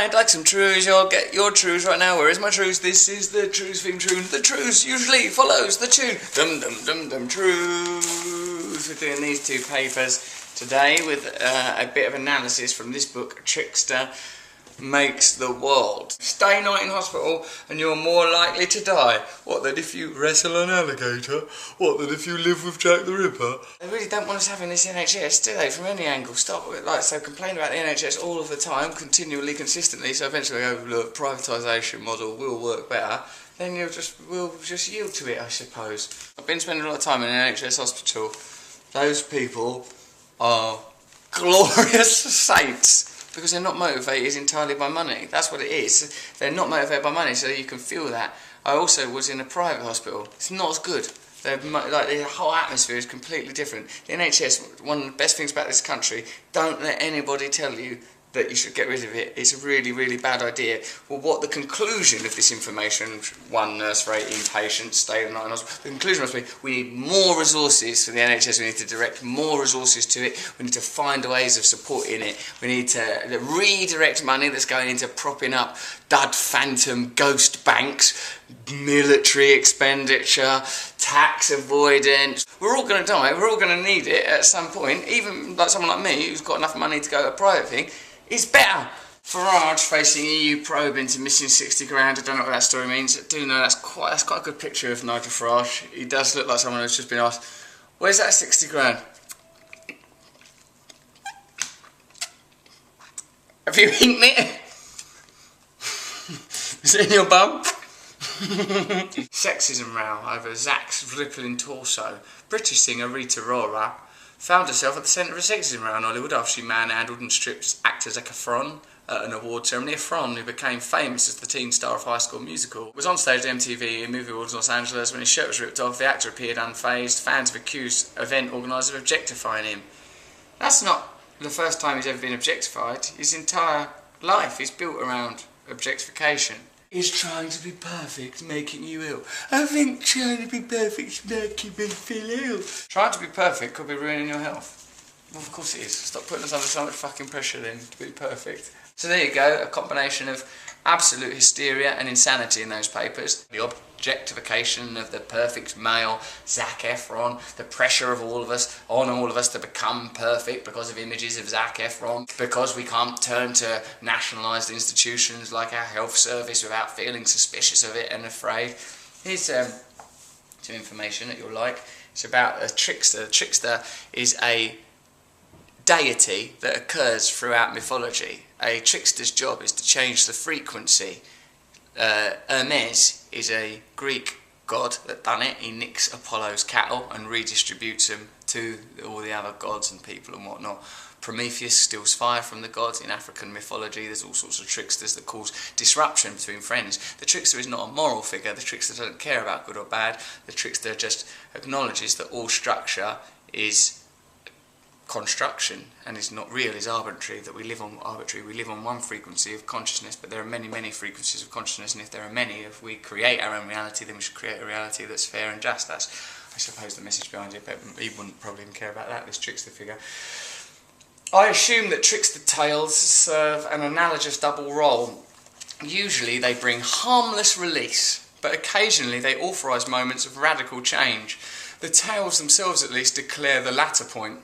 I'd like some Trews. You'll get your Trews right now. Where is my Trews? This is the Trews theme tune. The Trews usually follows the tune. Dum dum dum dum Trews. We're doing these two papers today with a bit of analysis from this book, Trickster Makes the World. Stay night in hospital and you're more likely to die. What then if you wrestle an alligator? What then if you live with Jack the Ripper? They really don't want us having this NHS, do they? From any angle. Stop it. Like, so complain about the NHS all of the time, continually, consistently, so eventually go, look, privatisation model will work better. Then we'll just yield to it, I suppose. I've been spending a lot of time in an NHS hospital. Those people are glorious saints. Because they're not motivated entirely by money. That's what it is. They're not motivated by money, so you can feel that. I also was in a private hospital. It's not as good. Like, the whole atmosphere is completely different. The NHS, one of the best things about this country, don't let anybody tell you that you should get rid of it. It's a really, really bad idea. Well, what the conclusion of this information, one nurse for 18 patients, stay the night in hospital, the conclusion must be we need more resources for the NHS, we need to direct more resources to it, we need to find ways of supporting it, we need to redirect money that's going into propping up dud phantom ghost banks, military expenditure, tax avoidance. We're all going to die, we're all going to need it at some point. Even like someone like me who's got enough money to go to a private thing, it's better. Farage facing EU probe into missing 60 grand. I don't know what that story means. I do know that's quite a good picture of Nigel Farage. He does look like someone who's just been asked, where's that 60 grand? Have you eaten it? Is it in your bum? Sexism row over Zac's rippling torso. British singer Rita Ora found herself at the centre of a sexism row in Hollywood after she manhandled and stripped actor Zac Efron at an award ceremony. Efron, who became famous as the teen star of High School Musical, was on stage at MTV Movie Awards in Los Angeles when his shirt was ripped off. The actor appeared unfazed. Fans have accused event organisers of objectifying him. That's not the first time he's ever been objectified. His entire life is built around objectification. Is trying to be perfect making you ill? I think trying to be perfect is making me feel ill. Trying to be perfect could be ruining your health. Well, of course it is. Stop putting us under so much fucking pressure then to be perfect. So there you go, a combination of absolute hysteria and insanity in those papers. The objectification of the perfect male, Zac Efron, the pressure of all of us to become perfect because of images of Zac Efron, because we can't turn to nationalised institutions like our health service without feeling suspicious of it and afraid. Here's some information that you'll like. It's about a trickster. The trickster is a deity that occurs throughout mythology. A trickster's job is to change the frequency. Hermes is a Greek god that done it. He nicks Apollo's cattle and redistributes them to all the other gods and people and whatnot. Prometheus steals fire from the gods. In African mythology, there's all sorts of tricksters that cause disruption between friends. The trickster is not a moral figure. The trickster doesn't care about good or bad. The trickster just acknowledges that all structure is construction and is not real, is arbitrary, that we live on one frequency of consciousness, but there are many, many frequencies of consciousness, and if there are many, if we create our own reality, then we should create a reality that's fair and just. That's, I suppose, the message behind it, but he wouldn't probably even care about that, this trickster figure. I assume that trickster tales serve an analogous double role. Usually they bring harmless release, but occasionally they authorise moments of radical change. The tales themselves, at least, declare the latter point.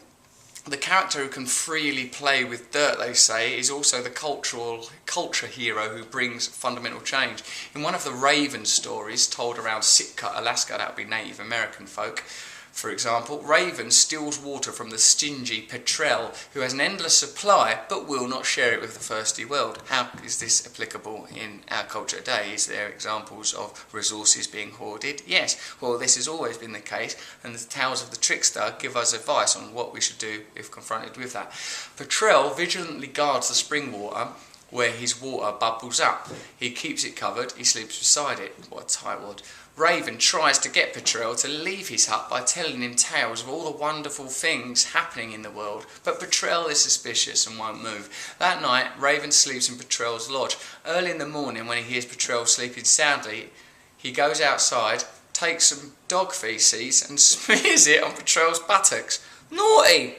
The character who can freely play with dirt, they say, is also the culture hero who brings fundamental change. In one of the Raven stories told around Sitka, Alaska, that would be Native American folk, for example, Raven steals water from the stingy Petrel, who has an endless supply but will not share it with the thirsty world. How is this applicable in our culture today? Is there examples of resources being hoarded? Yes. Well, this has always been the case, and the tales of the trickster give us advice on what we should do if confronted with that. Petrel vigilantly guards the spring water where his water bubbles up. He keeps it covered, he sleeps beside it. What a tightwad. Raven tries to get Petrel to leave his hut by telling him tales of all the wonderful things happening in the world, but Petrel is suspicious and won't move. That night, Raven sleeps in Petrel's lodge. Early in the morning, when he hears Petrel sleeping soundly, he goes outside, takes some dog feces and smears it on Petrel's buttocks. Naughty!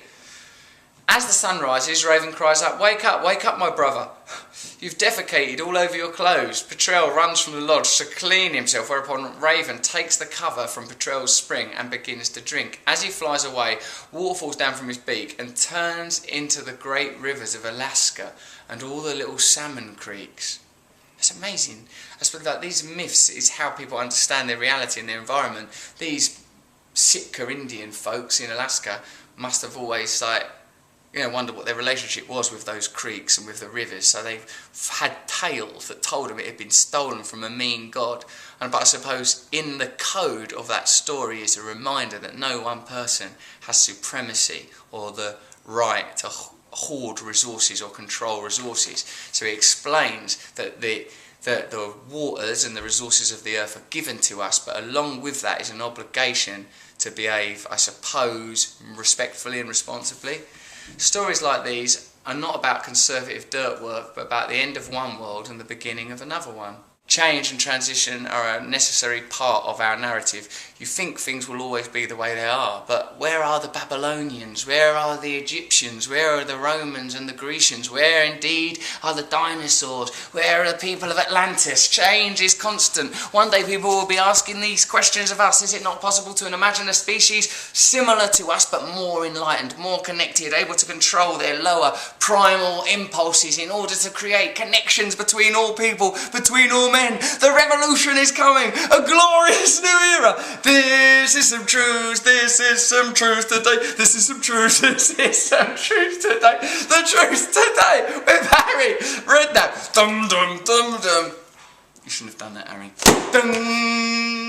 As the sun rises, Raven cries up, wake up, my brother. You've defecated all over your clothes. Petrel runs from the lodge to clean himself, whereupon Raven takes the cover from Petrel's spring and begins to drink. As he flies away, water falls down from his beak and turns into the great rivers of Alaska and all the little salmon creeks. It's amazing. I suppose like these myths is how people understand their reality and their environment. These Sitka Indian folks in Alaska must have always wondered what their relationship was with those creeks and with the rivers. So they've had tales that told them it had been stolen from a mean god. But I suppose in the code of that story is a reminder that no one person has supremacy or the right to hoard resources or control resources. So he explains that the waters and the resources of the earth are given to us, but along with that is an obligation to behave, I suppose, respectfully and responsibly. Stories like these are not about conservative dirt work, but about the end of one world and the beginning of another one. Change and transition are a necessary part of our narrative. You think things will always be the way they are, but where are the Babylonians? Where are the Egyptians? Where are the Romans and the Grecians? Where indeed are the dinosaurs? Where are the people of Atlantis? Change is constant. One day people will be asking these questions of us. Is it not possible to imagine a species similar to us but more enlightened, more connected, able to control their lower primal impulses in order to create connections between all people, between all men? The revolution is coming, a glorious new era. This is some truths, this is some truths today. This is some truths, this is some truths today. The truths today with Harry. Read that. Dum dum dum dum. You shouldn't have done that, Harry. Dum.